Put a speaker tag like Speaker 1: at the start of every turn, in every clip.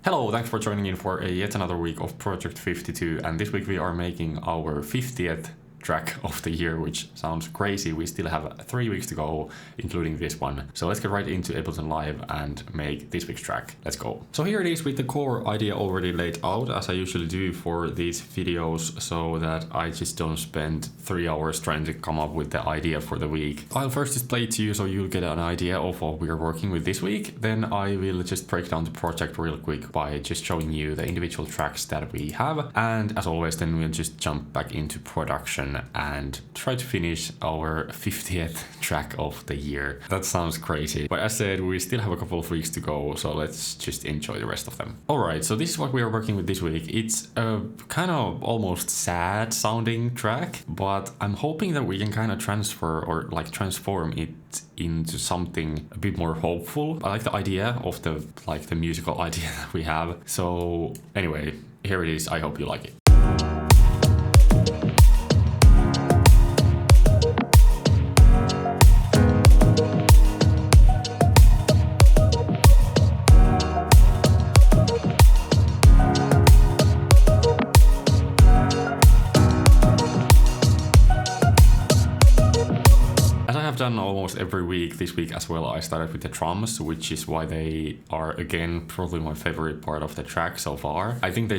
Speaker 1: Hello, thanks for joining in for yet another week of Project 52, and this week we are making our 50th track of the year, which sounds crazy. We still have 3 weeks to go, including this one. So let's get right into Ableton Live and make this week's track. Let's go. So here it is with the core idea already laid out, as I usually do for these videos, so that I just don't spend 3 hours trying to come up with the idea for the week. I'll first just play it to you so you'll get an idea of what we're working with this week. Then I will just break down the project real quick by just showing you the individual tracks that we have. And as always, then we'll just jump back into production and try to finish our 50th track of the year. That sounds crazy, but as said, we still have a couple of weeks to go, so let's just enjoy the rest of them. Alright, so this is what we are working with this week. It's a kind of almost sad sounding track, but I'm hoping that we can kind of transfer or like transform it into something a bit more hopeful. I like the idea of the musical idea that we have. So anyway, here it is. I hope you like it. Done almost every week. This week as well I started with the drums, which is why they are again probably my favorite part of the track so far. I think they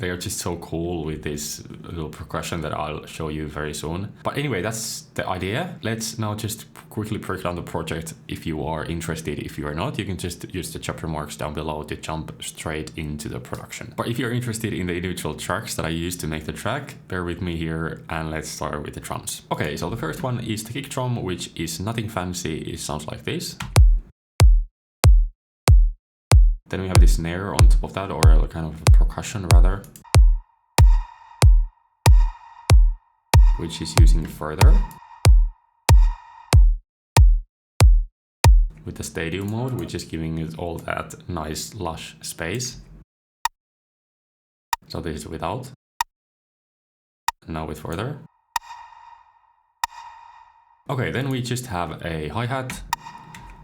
Speaker 1: are just so cool with this little percussion that I'll show you very soon. But anyway, that's the idea. Let's now just quickly break down the project. If you are interested, if you are not, you can just use the chapter marks down below to jump straight into the production. But if you're interested in the individual tracks that I used to make the track, bear with me here and let's start with the drums. Okay, so the first one is the kick drum, which is nothing fancy. It sounds like this. Then we have this snare on top of that, or a kind of percussion rather, which is using further with the stadium mode, which is giving it all that nice lush space. So this is without, and now with further. Okay, then we just have a hi-hat.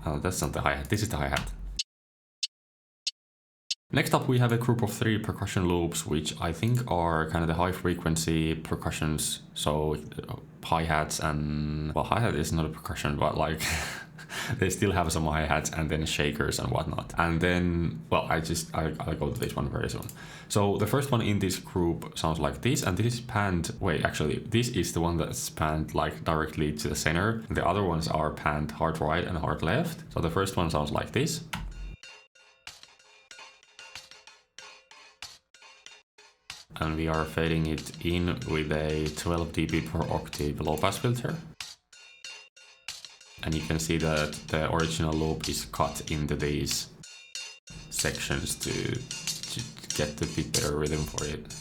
Speaker 1: Oh, that's not the hi-hat, this is the hi-hat. Next up we have a group of 3 percussion loops, which I think are kind of the high frequency percussions. So hi-hats and, well, hi-hat is not a percussion, but like they still have some hi-hats and then shakers and whatnot. And then, well, I'll go to this one very soon. So the first one in this group sounds like this, and this is panned, wait, actually, this is the one that's panned like directly to the center. The other ones are panned hard right and hard left. So the first one sounds like this. And we are fading it in with a 12 dB per octave low pass filter. And you can see that the original loop is cut into these sections to get a bit better rhythm for it.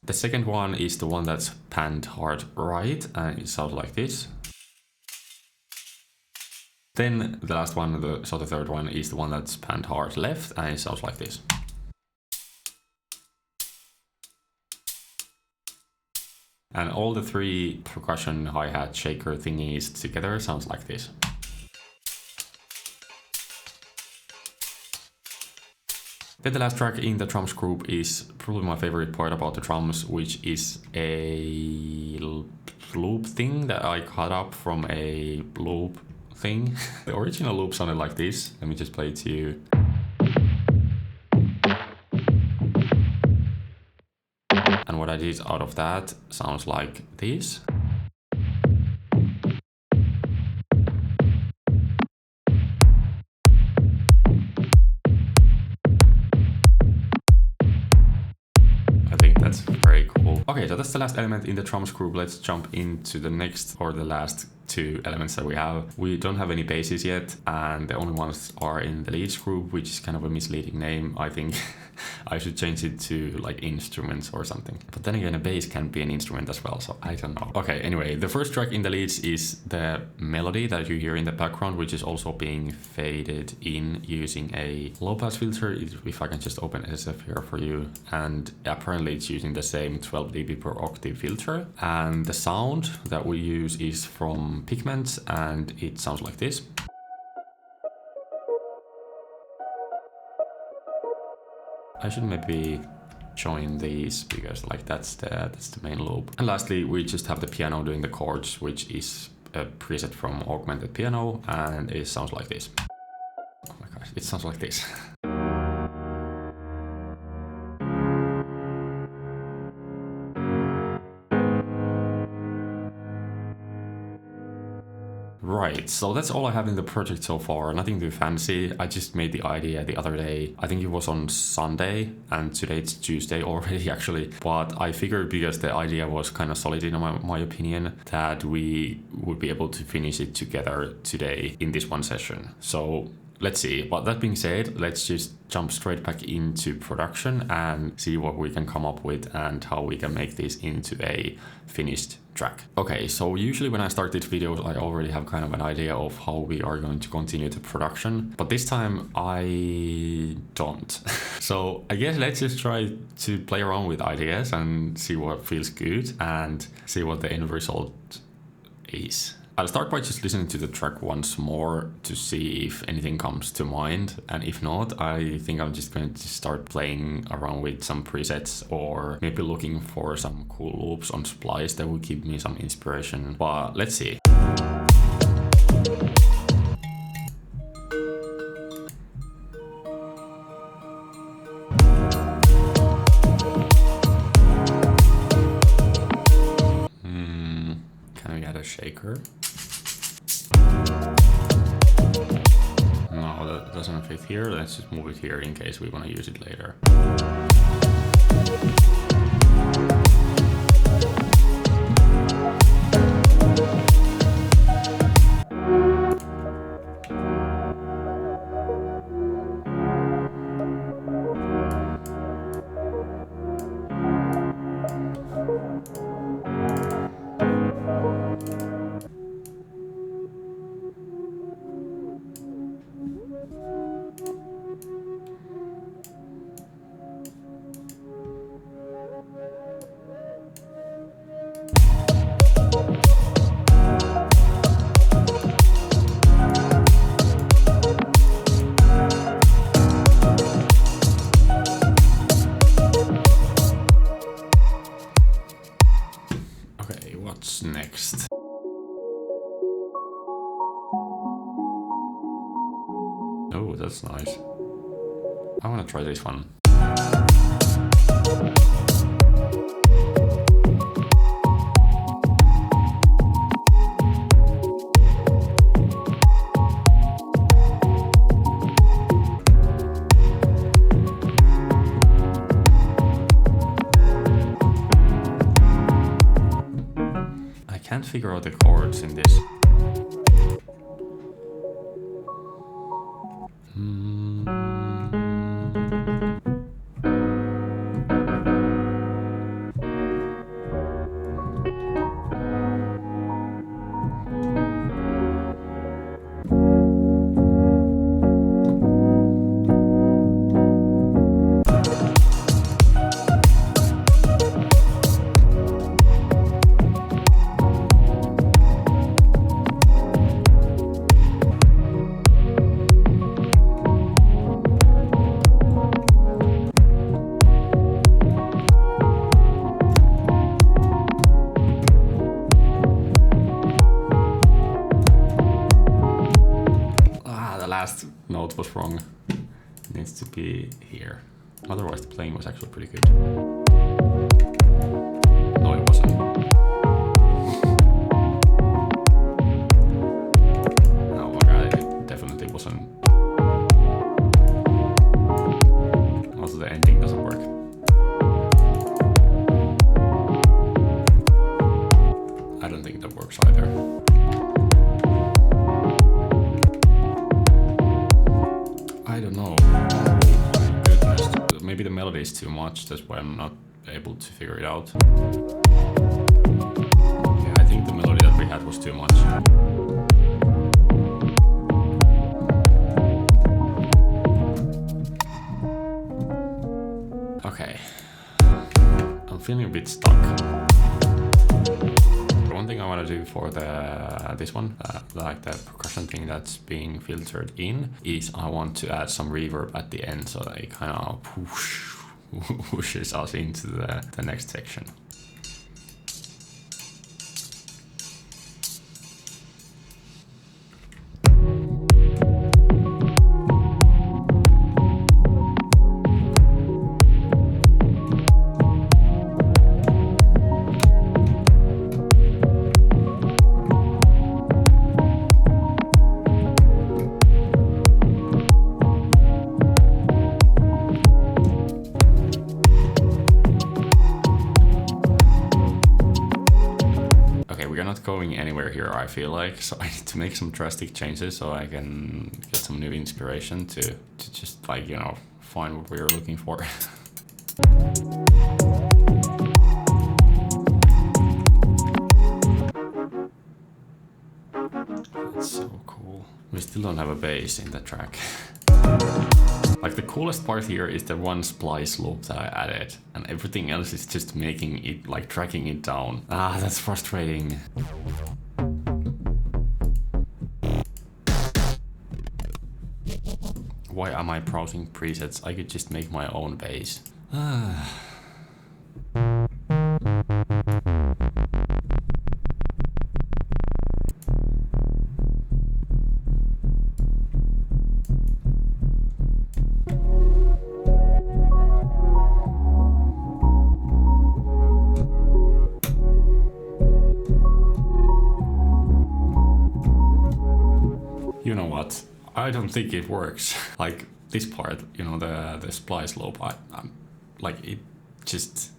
Speaker 1: The second one is the one that's panned hard right, and it sounds like this. Then the last one, so the third one, is the one that's panned hard left, and it sounds like this. And all the 3 percussion hi-hat shaker thingies together sounds like this. Then the last track in the drums group is probably my favorite part about the drums, which is a loop thing that I cut up from a loop thing. The original loop sounded like this. Let me just play it to you. And what I did out of that sounds like this. I think that's very cool. Okay, so that's the last element in the drums group. Let's jump into the next, or the last 2 elements that we have. We don't have any basses yet, and the only ones are in the leads group, which is kind of a misleading name. I think I should change it to like instruments or something. But then again, a bass can be an instrument as well, so I don't know. Okay, anyway, the first track in the leads is the melody that you hear in the background, which is also being faded in using a low pass filter. If I can just open SF here for you, and apparently it's using the same 12 dB per octave filter. And the sound that we use is from Pigments, and it sounds like this. I should maybe join these because like that's the main loop. And lastly, we just have the piano doing the chords, which is a preset from Augmented Piano, and it sounds like this. Oh my gosh, it sounds like this. Right, so that's all I have in the project so far, nothing too fancy. I just made the idea the other day. I think it was on Sunday, and today it's Tuesday already actually. But I figured because the idea was kind of solid in my opinion, that we would be able to finish it together today in this one session. So let's see. But that being said, let's just jump straight back into production and see what we can come up with and how we can make this into a finished track. Okay, so usually when I start these videos, I already have kind of an idea of how we are going to continue the production, but this time I don't. So I guess let's just try to play around with ideas and see what feels good and see what the end result is. I'll start by just listening to the track once more to see if anything comes to mind, and if not, I think I'm just going to start playing around with some presets or maybe looking for some cool loops on Splice that will give me some inspiration, but let's see. Can we add a shaker? No, that doesn't fit here. Let's just move it here in case we want to use it later. What's next? Oh, that's nice. I want to try this one. I can't figure out the chords in this. Last note was wrong. It needs to be here. Otherwise the playing was actually pretty good. No, it wasn't. Oh my god, it definitely wasn't. Also the ending doesn't work. I don't think that works either. I don't know. Oh my goodness. Maybe the melody is too much, that's why I'm not able to figure it out. Yeah, I think the melody that we had was too much. Okay. I'm feeling a bit stuck. One thing I I want to do for this one, like the percussion thing that's being filtered in, is I want to add some reverb at the end so that it kind of pushes us into the next section. Going anywhere here, I feel like, so I need to make some drastic changes so I can get some new inspiration to just, like, you know, find what we're looking for. That's so cool. We still don't have a bass in the track. Like, the coolest part here is the one splice loop that I added, and everything else is just making it, like, tracking it down. Ah, that's frustrating. Why am I browsing presets? I could just make my own bass. You know what? I don't think it works. Like, this part, you know, the splice loop, like, it just...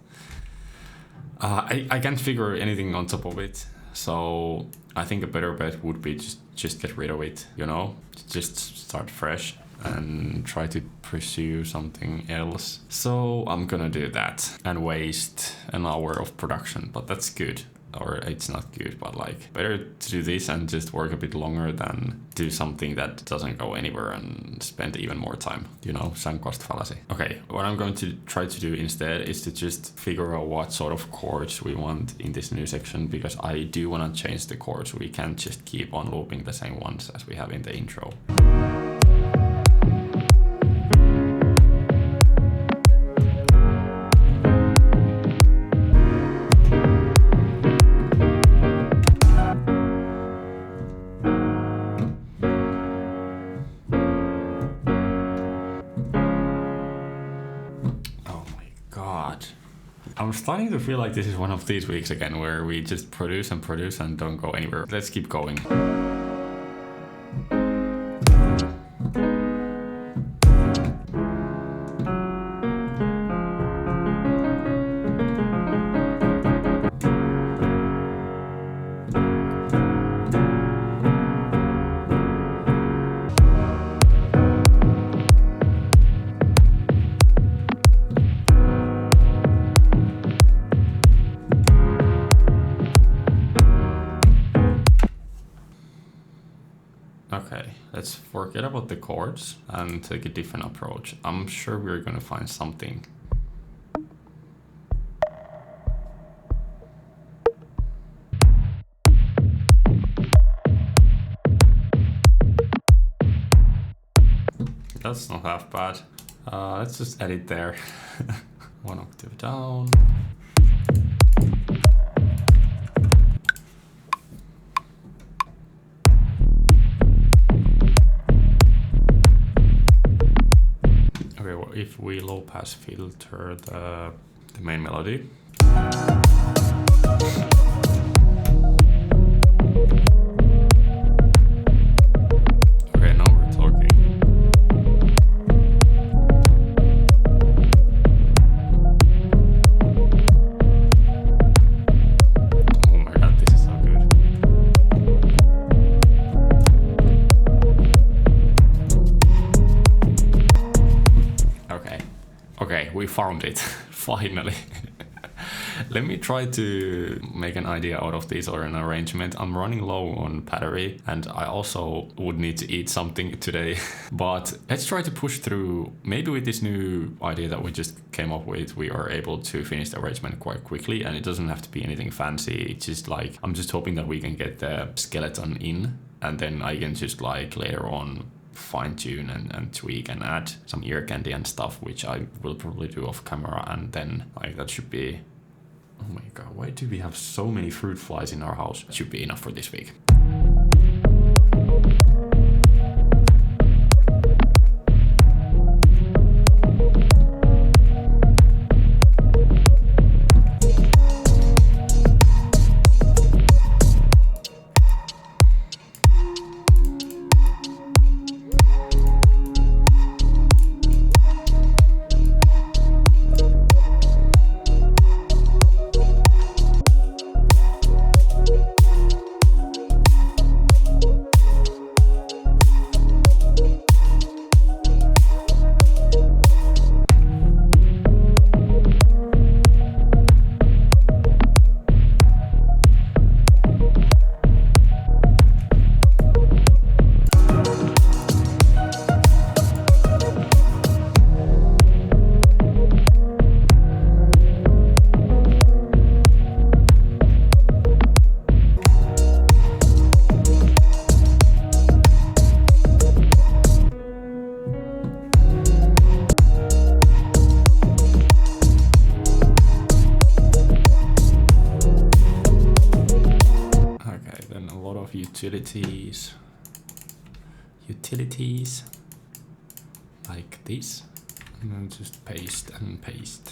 Speaker 1: I can't figure anything on top of it. So I think a better bet would be just get rid of it, you know? Just start fresh and try to pursue something else. So I'm gonna do that and waste an hour of production, but that's good. Or it's not good, but, like, better to do this and just work a bit longer than do something that doesn't go anywhere and spend even more time, you know, sunk cost fallacy. Okay, what I'm going to try to do instead is to just figure out what sort of chords we want in this new section, because I do want to change the chords. We can't just keep on looping the same ones as we have in the intro. I'm starting to feel like this is one of these weeks again where we just produce and don't go anywhere. Let's keep going. Okay, let's forget about the chords and take a different approach. I'm sure we're gonna find something. That's not half bad. Let's just edit there. One octave down. If we low pass filter the main melody. Okay, now we're talking. Oh my god, this is so good. Okay, we found it, finally. Let me try to make an idea out of this or an arrangement. I'm running low on battery and I also would need to eat something today. But let's try to push through. Maybe with this new idea that we just came up with, we are able to finish the arrangement quite quickly, and it doesn't have to be anything fancy. It's just like, I'm just hoping that we can get the skeleton in, and then I can just like later on fine tune and tweak and add some ear candy and stuff, which I will probably do off camera, and then like that should be, oh my god, why do we have so many fruit flies in our house? That should be enough for this week. Utilities like this, and then just paste and paste.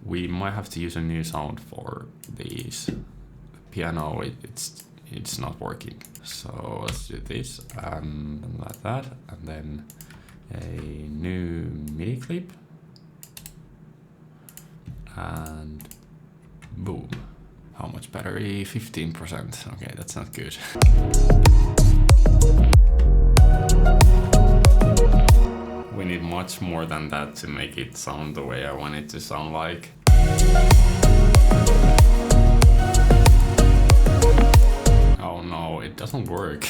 Speaker 1: We might have to use a new sound for these. Piano, it's not working. So let's do this and like that, and then a new MIDI clip, and boom. How much battery? 15%. Okay, that's not good. We need much more than that to make it sound the way I want it to sound like. Oh no, it doesn't work.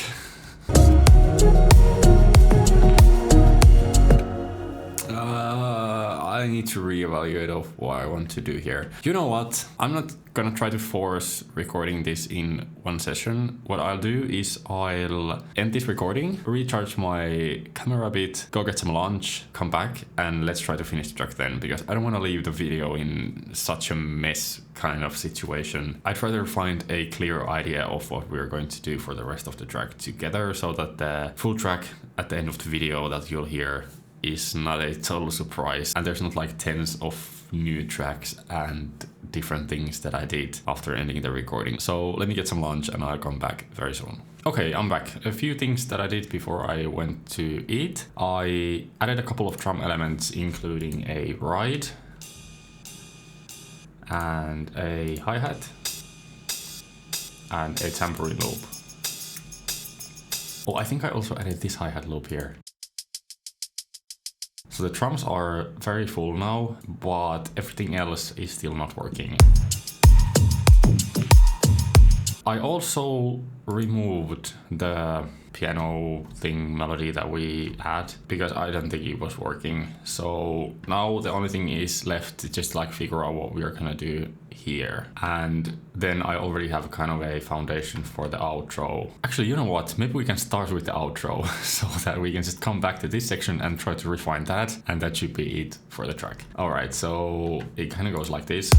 Speaker 1: I need to reevaluate of what I want to do here. You know what? I'm not gonna try to force recording this in one session. What I'll do is I'll end this recording, recharge my camera a bit, go get some lunch, come back, and let's try to finish the track then, because I don't want to leave the video in such a mess kind of situation. I'd rather find a clear idea of what we're going to do for the rest of the track together, so that the full track at the end of the video that you'll hear is not a total surprise, and there's not like tens of new tracks and different things that I did after ending the recording. So let me get some lunch and I'll come back very soon. Okay, I'm back. A few things that I did before I went to eat. I added a couple of drum elements, including a ride and a hi-hat and a tambourine loop. Oh, I think I also added this hi-hat loop here. So the drums are very full now, but everything else is still not working. I also removed the piano thing melody that we had because I don't think it was working. So now the only thing is left to just like figure out what we are gonna do here. And then I already have kind of a foundation for the outro. Actually, you know what? Maybe we can start with the outro so that we can just come back to this section and try to refine that. And that should be it for the track. All right, so it kind of goes like this.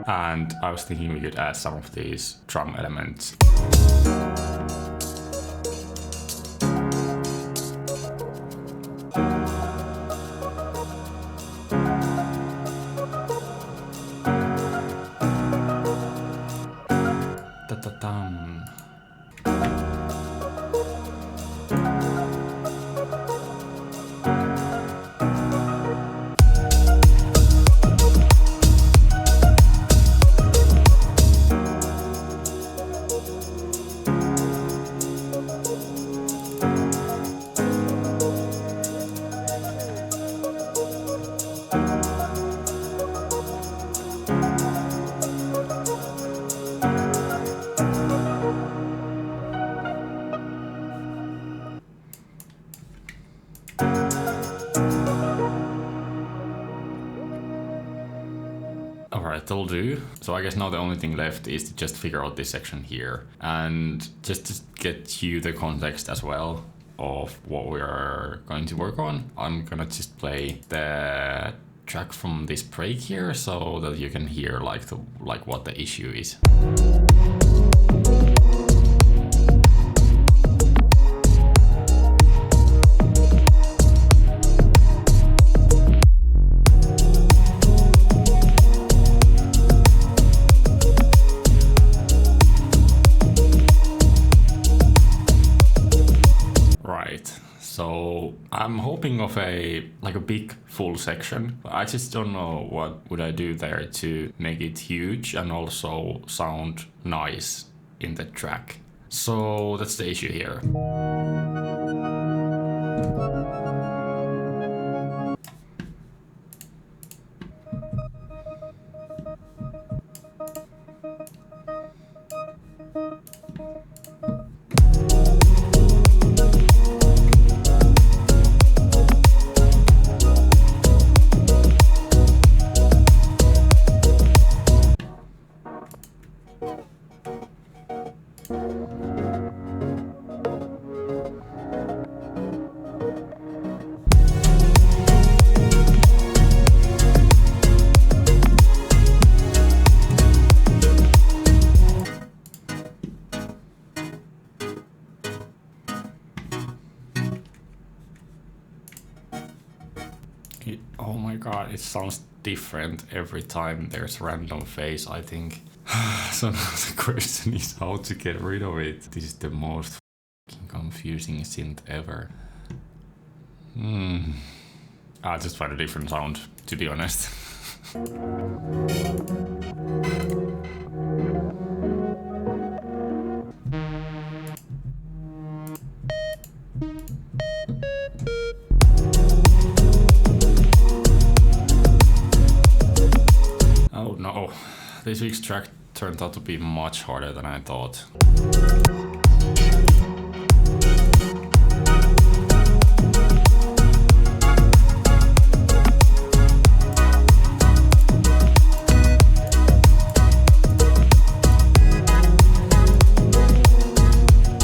Speaker 1: And I was thinking we could add some of these drum elements. Alright, that'll do. So I guess now the only thing left is to just figure out this section here. And just to get you the context as well of what we are going to work on, I'm gonna just play the track from this break here so that you can hear like what the issue is. So I'm hoping of a big full section. I just don't know what would I do there to make it huge and also sound nice in the track. So that's the issue here. Oh my god, it sounds different every time there's random phase, I think. So now the question is how to get rid of it. This is the most confusing synth ever. I'll just find a different sound, to be honest. Oh no, this week's track turned out to be much harder than I thought.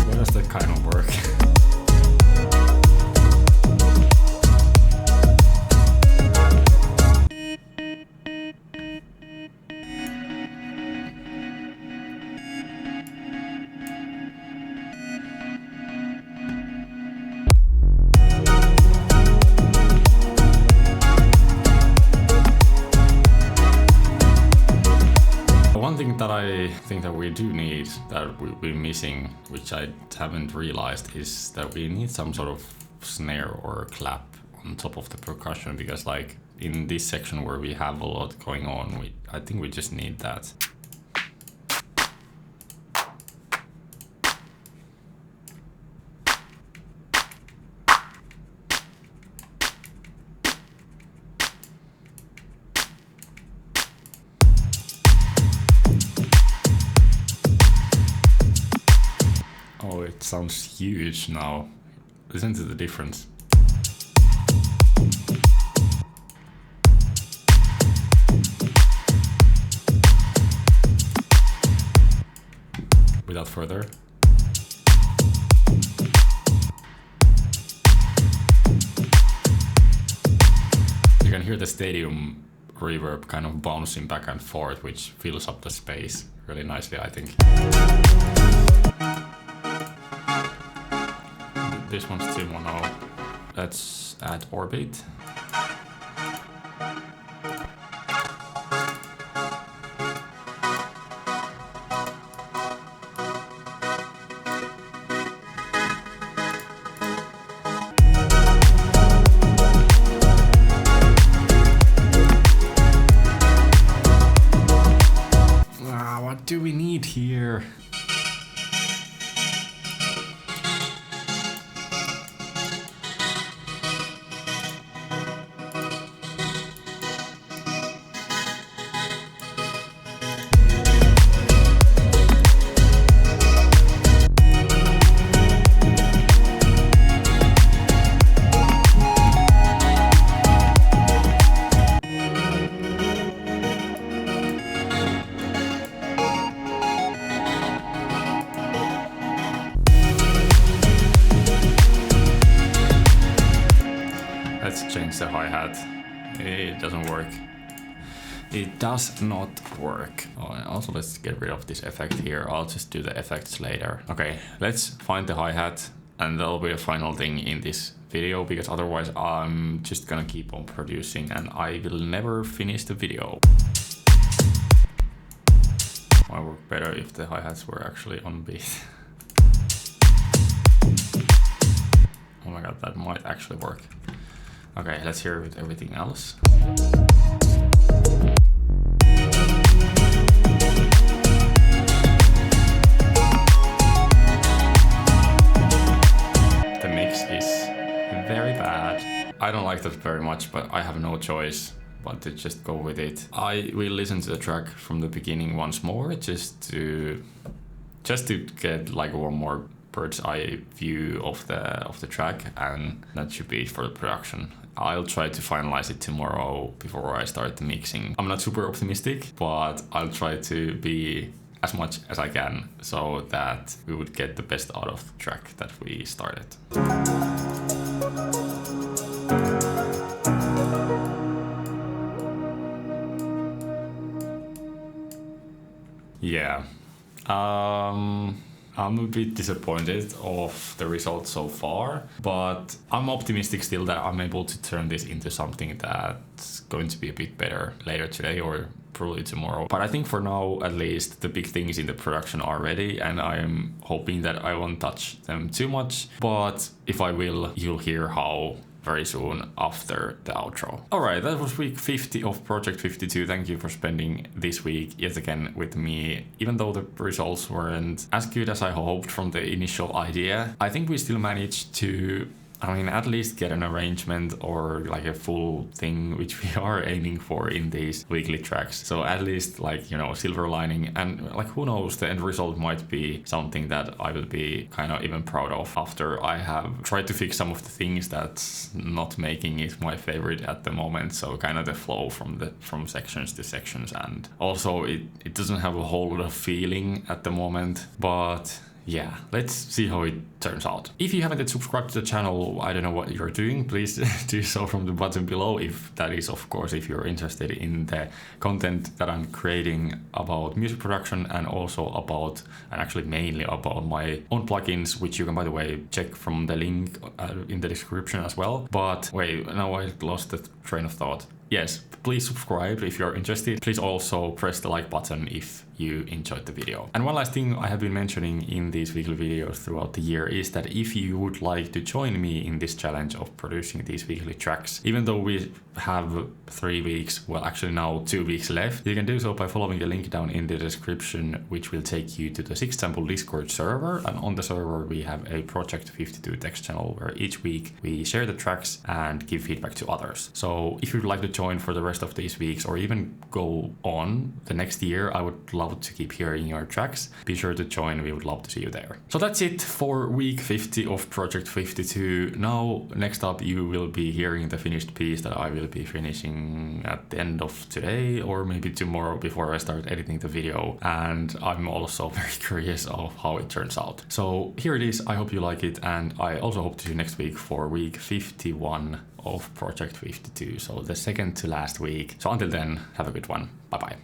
Speaker 1: Where does that kind of work? One thing that I think that we do need, that we've been missing, which I haven't realized, is that we need some sort of snare or clap on top of the percussion, because like in this section where we have a lot going on, I think we just need that. Oh, it sounds huge now. Listen to the difference. Without further. You can hear the stadium reverb kind of bouncing back and forth, which fills up the space really nicely, I think. This one's still mono. Let's add Orbit. What do we need here? change the hi-hat. It doesn't work. It does not work. Oh, and also let's get rid of this effect here. I'll just do the effects later. Okay, let's find the hi-hat, and that'll be the final thing in this video, because otherwise I'm just gonna keep on producing and I will never finish the video. Might work better if the hi-hats were actually on beat. Oh my god, that might actually work. Okay, let's hear with everything else. The mix is very bad. I don't like that very much, but I have no choice but to just go with it. I will listen to the track from the beginning once more, just to get like one more bird's eye view of the track, and that should be it for the production. I'll try to finalize it tomorrow before I start the mixing. I'm not super optimistic, but I'll try to be as much as I can so that we would get the best out of the track that we started. Yeah. I'm a bit disappointed of the results so far, but I'm optimistic still that I'm able to turn this into something that's going to be a bit better later today or probably tomorrow. But I think for now, at least, the big things in the production are ready, and I am hoping that I won't touch them too much. But if I will, you'll hear how very soon after the outro. Alright, that was week 50 of Project 52. Thank you for spending this week yet again with me. Even though the results weren't as good as I hoped from the initial idea, I think we still managed to, at least get an arrangement or like a full thing, which we are aiming for in these weekly tracks. So at least silver lining, and who knows, the end result might be something that I will be kind of even proud of after I have tried to fix some of the things that's not making it my favorite at the moment. So kind of the flow from sections to sections, and also it doesn't have a whole lot of feeling at the moment, but yeah, let's see how it turns out. If you haven't yet subscribed to the channel, I don't know what you're doing, please do so from the button below, if that is, of course, if you're interested in the content that I'm creating about music production, and also about, and actually mainly about, my own plugins, which you can, by the way, check from the link in the description as well. But wait, now I lost the train of thought. Yes, please subscribe if you're interested. Please also press the like button if you enjoyed the video. And one last thing I have been mentioning in these weekly videos throughout the year is that if you would like to join me in this challenge of producing these weekly tracks, even though we have 3 weeks, well actually now 2 weeks left, you can do so by following the link down in the description, which will take you to the 6sample Discord server. And on the server we have a Project 52 text channel where each week we share the tracks and give feedback to others. So if you'd like to join for the rest of these weeks, or even go on the next year, I would love to keep hearing your tracks. Be sure to join, we would love to see you there. So that's it for week 50 of Project 52. Now, next up, you will be hearing the finished piece that I will be finishing at the end of today, or maybe tomorrow before I start editing the video. And I'm also very curious of how it turns out. So here it is, I hope you like it, and I also hope to see you next week for week 51 of Project 52, so the second to last week. So until then, have a good one. Bye bye.